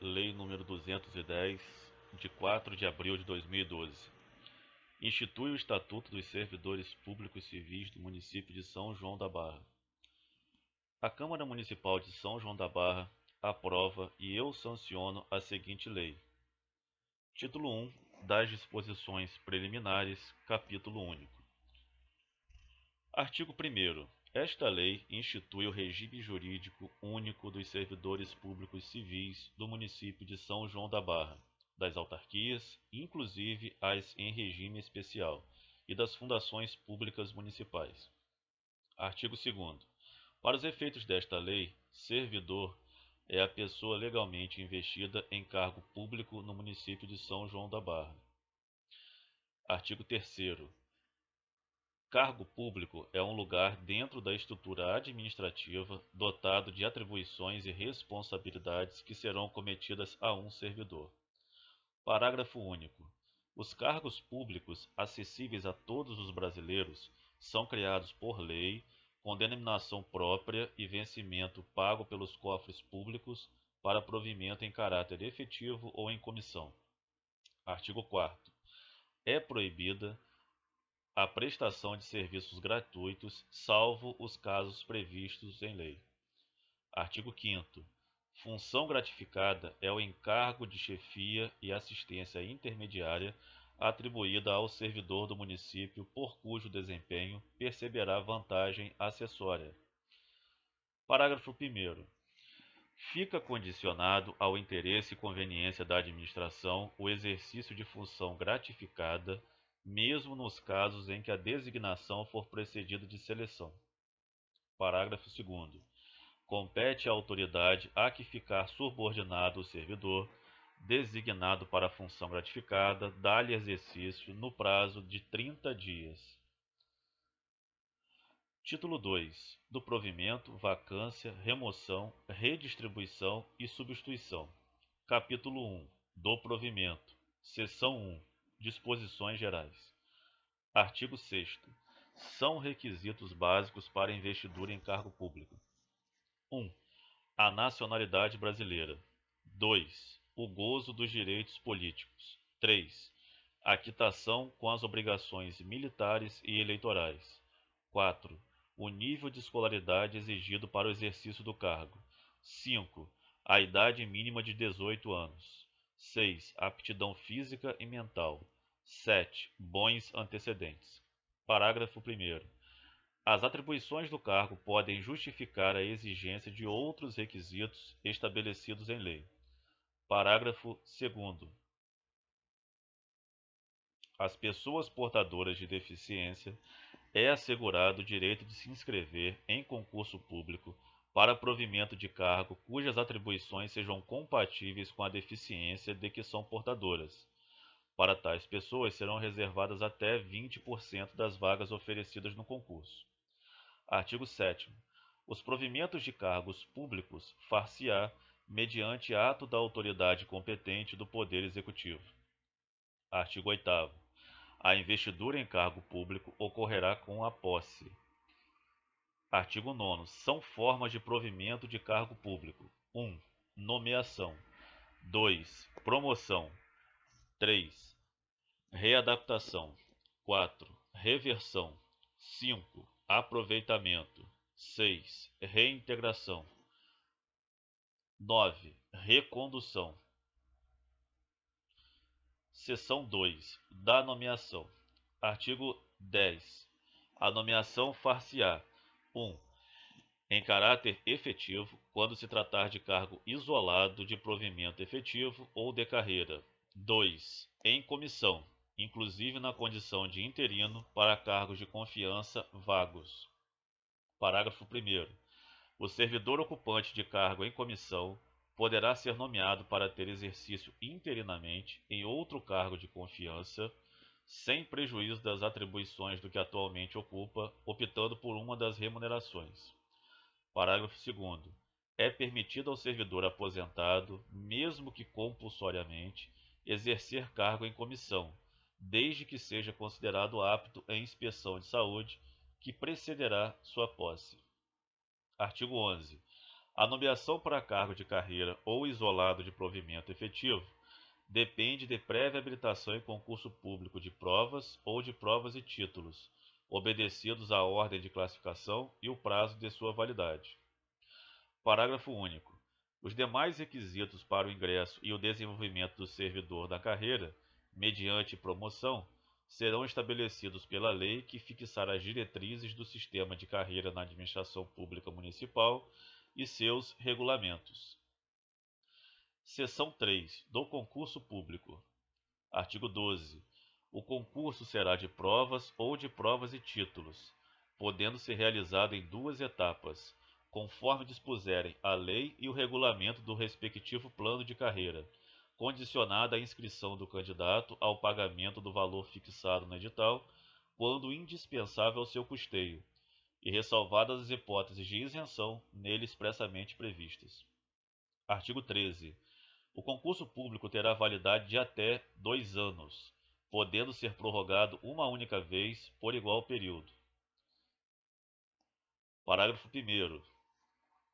Lei nº 210, de 4 de abril de 2012. Institui o Estatuto dos Servidores Públicos Civis do município de São João da Barra. A Câmara Municipal de São João da Barra aprova e eu sanciono a seguinte lei. Título 1 das Disposições Preliminares, Capítulo Único. Artigo 1º. Esta lei institui o regime jurídico único dos servidores públicos civis do município de São João da Barra, das autarquias, inclusive as em regime especial, e das fundações públicas municipais. Artigo 2º. Para os efeitos desta lei, servidor é a pessoa legalmente investida em cargo público no município de São João da Barra. Artigo 3º. Cargo público é um lugar dentro da estrutura administrativa dotado de atribuições e responsabilidades que serão cometidas a um servidor. Parágrafo único. Os cargos públicos acessíveis a todos os brasileiros são criados por lei, com denominação própria e vencimento pago pelos cofres públicos para provimento em caráter efetivo ou em comissão. Artigo 4º. É proibida a prestação de serviços gratuitos, salvo os casos previstos em lei. Artigo 5º. Função gratificada é o encargo de chefia e assistência intermediária atribuída ao servidor do município por cujo desempenho perceberá vantagem acessória. Parágrafo 1º. Fica condicionado ao interesse e conveniência da administração o exercício de função gratificada, mesmo nos casos em que a designação for precedida de seleção. Parágrafo 2º. Compete à autoridade a que ficar subordinado o servidor, designado para a função gratificada, dar-lhe exercício no prazo de 30 dias. Título 2. Do provimento, vacância, remoção, redistribuição e substituição. Capítulo 1. Do provimento. Seção 1. Disposições gerais. Artigo 6º. São requisitos básicos para investidura em cargo público. 1. A nacionalidade brasileira. 2. O gozo dos direitos políticos. 3. A quitação com as obrigações militares e eleitorais. 4. O nível de escolaridade exigido para o exercício do cargo. 5. A idade mínima de 18 anos. 6. Aptidão física e mental. 7. Bons antecedentes. Parágrafo 1º. As atribuições do cargo podem justificar a exigência de outros requisitos estabelecidos em lei. Parágrafo 2º. Às pessoas portadoras de deficiência é assegurado o direito de se inscrever em concurso público para provimento de cargo cujas atribuições sejam compatíveis com a deficiência de que são portadoras. Para tais pessoas serão reservadas até 20% das vagas oferecidas no concurso. Artigo 7º. Os provimentos de cargos públicos far-se-á mediante ato da autoridade competente do Poder Executivo. Artigo 8º. A investidura em cargo público ocorrerá com a posse. Artigo 9º. São formas de provimento de cargo público. 1. Nomeação. 2. Promoção. 3. Readaptação. 4. Reversão. 5. Aproveitamento. 6. Reintegração. 9. Recondução. Seção 2. Da nomeação. Artigo 10. A nomeação far-se-á 1. Em caráter efetivo, quando se tratar de cargo isolado de provimento efetivo ou de carreira. 2. Em comissão, inclusive na condição de interino para cargos de confiança vagos. Parágrafo 1º. O servidor ocupante de cargo em comissão poderá ser nomeado para ter exercício interinamente em outro cargo de confiança, sem prejuízo das atribuições do que atualmente ocupa, optando por uma das remunerações. Parágrafo 2º. É permitido ao servidor aposentado, mesmo que compulsoriamente, exercer cargo em comissão, desde que seja considerado apto em inspeção de saúde, que precederá sua posse. Artigo 11. A nomeação para cargo de carreira ou isolado de provimento efetivo depende de prévia habilitação em concurso público de provas ou de provas e títulos, obedecidos à ordem de classificação e o prazo de sua validade. Parágrafo único. Os demais requisitos para o ingresso e o desenvolvimento do servidor na carreira, mediante promoção, serão estabelecidos pela lei que fixar as diretrizes do sistema de carreira na administração pública municipal e seus regulamentos. Seção 3. Do concurso público. Artigo 12. O concurso será de provas ou de provas e títulos, podendo ser realizado em duas etapas, conforme dispuserem a lei e o regulamento do respectivo plano de carreira, condicionada à inscrição do candidato ao pagamento do valor fixado no edital, quando indispensável ao seu custeio, e ressalvadas as hipóteses de isenção nele expressamente previstas. Artigo 13. O concurso público terá validade de até 2 anos, podendo ser prorrogado uma única vez por igual período. Parágrafo 1º.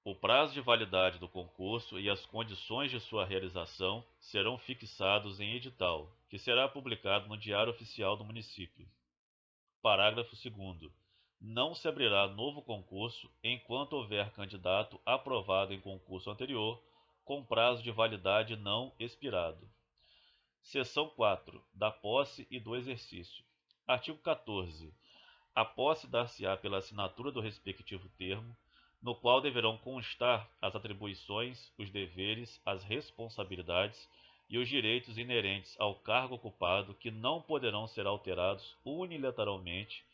O prazo de validade do concurso e as condições de sua realização serão fixados em edital, que será publicado no Diário Oficial do Município. Parágrafo 2º. Não se abrirá novo concurso enquanto houver candidato aprovado em concurso anterior com prazo de validade não expirado. Seção 4. Da posse e do exercício. Artigo 14. A posse dar-se-á pela assinatura do respectivo termo, no qual deverão constar as atribuições, os deveres, as responsabilidades e os direitos inerentes ao cargo ocupado, que não poderão ser alterados unilateralmente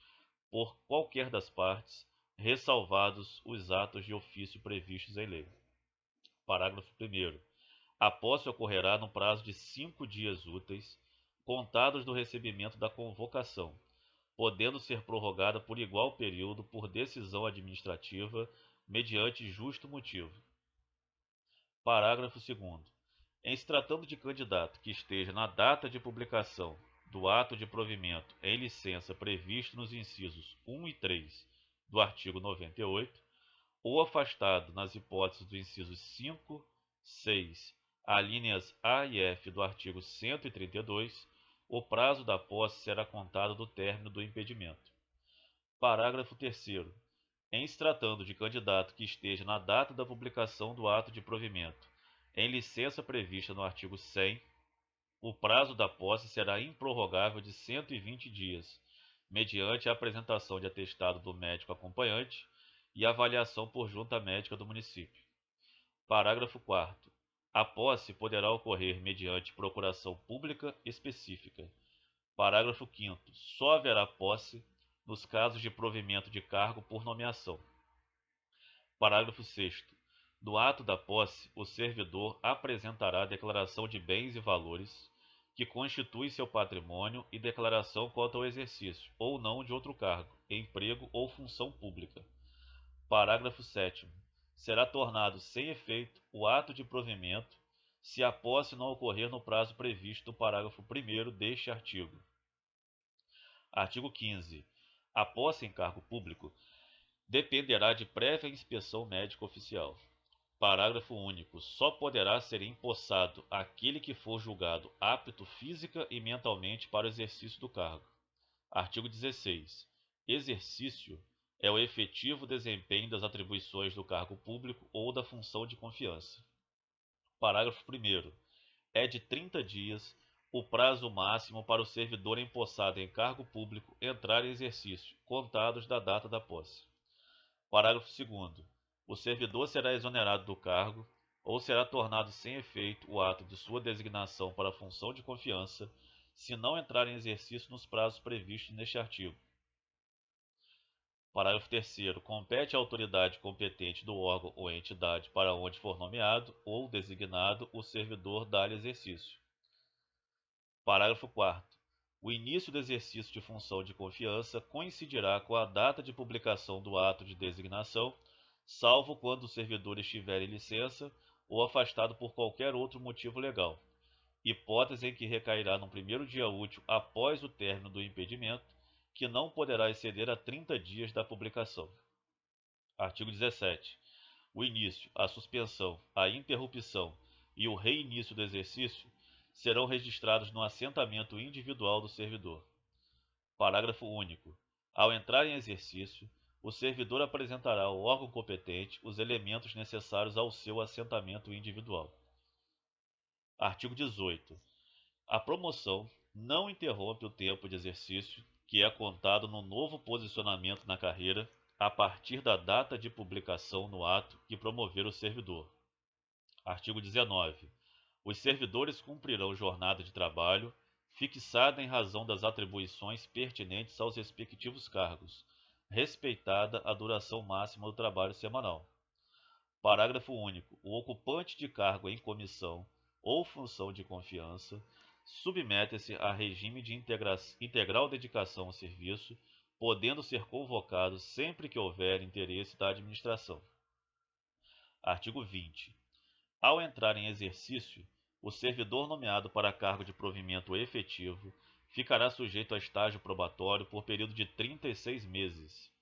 por qualquer das partes, ressalvados os atos de ofício previstos em lei. Parágrafo 1º. A posse ocorrerá no prazo de 5 dias úteis, contados do recebimento da convocação, podendo ser prorrogada por igual período por decisão administrativa, mediante justo motivo. Parágrafo 2º. Em se tratando de candidato que esteja na data de publicação do ato de provimento em licença previsto nos incisos 1 e 3 do artigo 98, ou afastado nas hipóteses dos incisos 5, 6, alíneas A e F do artigo 132, o prazo da posse será contado do término do impedimento. Parágrafo 3º. Em se tratando de candidato que esteja na data da publicação do ato de provimento em licença prevista no artigo 100, o prazo da posse será improrrogável de 120 dias, mediante a apresentação de atestado do médico acompanhante e avaliação por junta médica do município. Parágrafo 4º. A posse poderá ocorrer mediante procuração pública específica. Parágrafo 5º. Só haverá posse nos casos de provimento de cargo por nomeação. Parágrafo 6º. No ato da posse, o servidor apresentará declaração de bens e valores que constitui seu patrimônio e declaração quanto ao exercício ou não de outro cargo, emprego ou função pública. Parágrafo 7º. Será tornado sem efeito o ato de provimento se a posse não ocorrer no prazo previsto no parágrafo 1º deste artigo. Artigo 15. A posse em cargo público dependerá de prévia inspeção médica oficial. Parágrafo único. Só poderá ser empossado aquele que for julgado apto física e mentalmente para o exercício do cargo. Artigo 16. Exercício é o efetivo desempenho das atribuições do cargo público ou da função de confiança. Parágrafo 1º. É de 30 dias o prazo máximo para o servidor empossado em cargo público entrar em exercício, contados da data da posse. Parágrafo 2º. O servidor será exonerado do cargo ou será tornado sem efeito o ato de sua designação para a função de confiança, se não entrar em exercício nos prazos previstos neste artigo. Parágrafo 3º. Compete à autoridade competente do órgão ou entidade para onde for nomeado ou designado o servidor dar exercício. Parágrafo 4º. O início do exercício de função de confiança coincidirá com a data de publicação do ato de designação, salvo quando o servidor estiver em licença ou afastado por qualquer outro motivo legal, hipótese em que recairá no primeiro dia útil após o término do impedimento, que não poderá exceder a 30 dias da publicação. Artigo 17. o início, a suspensão, a interrupção e o reinício do exercício serão registrados no assentamento individual do servidor. Parágrafo único. Ao entrar em exercício, o servidor apresentará ao órgão competente os elementos necessários ao seu assentamento individual. Artigo 18. A promoção não interrompe o tempo de exercício, que é contado no novo posicionamento na carreira a partir da data de publicação no ato que promover o servidor. Artigo 19. Os servidores cumprirão jornada de trabalho fixada em razão das atribuições pertinentes aos respectivos cargos, respeitada a duração máxima do trabalho semanal. Parágrafo único. O ocupante de cargo em comissão ou função de confiança submete-se a regime de integral dedicação ao serviço, podendo ser convocado sempre que houver interesse da administração. Artigo 20. Ao entrar em exercício, o servidor nomeado para cargo de provimento efetivo ficará sujeito a estágio probatório por período de 36 meses,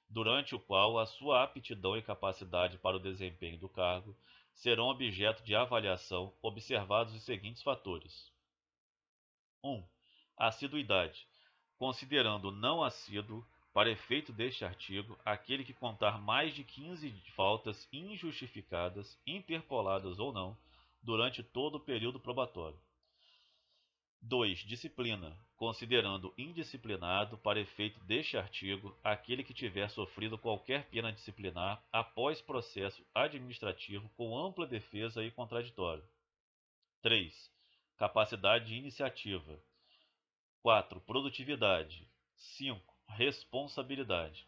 durante o qual a sua aptidão e capacidade para o desempenho do cargo serão objeto de avaliação, observados os seguintes fatores: 1. Assiduidade, considerando não assíduo, para efeito deste artigo, aquele que contar mais de 15 faltas injustificadas, interpoladas ou não, durante todo o período probatório. 2. Disciplina, considerando indisciplinado, para efeito deste artigo, aquele que tiver sofrido qualquer pena disciplinar após processo administrativo com ampla defesa e contraditório. 3. Capacidade de iniciativa. 4. Produtividade. 5. Responsabilidade.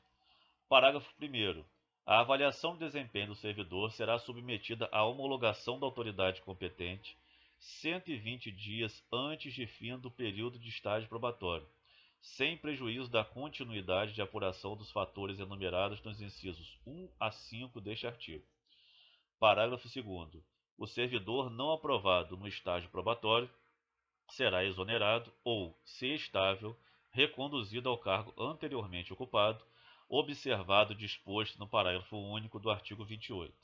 Parágrafo 1º. A avaliação de desempenho do servidor será submetida à homologação da autoridade competente 120 dias antes de fim do período de estágio probatório, sem prejuízo da continuidade de apuração dos fatores enumerados nos incisos 1 a 5 deste artigo. Parágrafo 2º. O servidor não aprovado no estágio probatório será exonerado ou, se estável, reconduzido ao cargo anteriormente ocupado, observado o disposto no parágrafo único do artigo 28.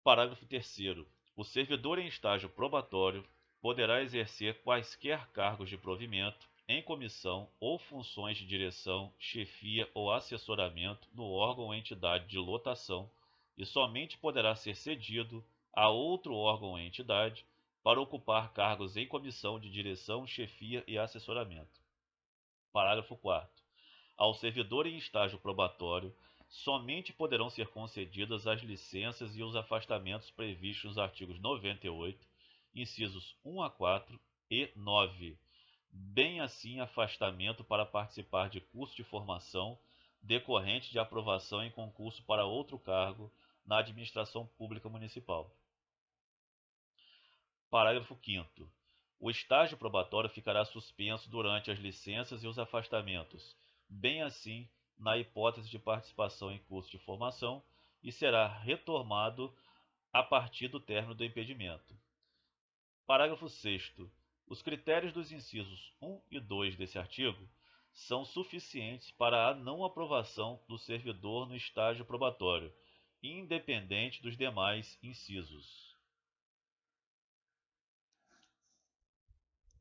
Parágrafo 3º. O servidor em estágio probatório poderá exercer quaisquer cargos de provimento, em comissão ou funções de direção, chefia ou assessoramento no órgão ou entidade de lotação e somente poderá ser cedido a outro órgão ou entidade para ocupar cargos em comissão de direção, chefia e assessoramento. Parágrafo 4º. Ao servidor em estágio probatório, somente poderão ser concedidas as licenças e os afastamentos previstos nos artigos 98, incisos 1 a 4 e 9, bem assim afastamento para participar de curso de formação decorrente de aprovação em concurso para outro cargo na administração pública municipal. Parágrafo 5º. O estágio probatório ficará suspenso durante as licenças e os afastamentos, bem assim na hipótese de participação em curso de formação, e será retomado a partir do término do impedimento. Parágrafo 6º. Os critérios dos incisos 1 e 2 desse artigo são suficientes para a não aprovação do servidor no estágio probatório, independente dos demais incisos.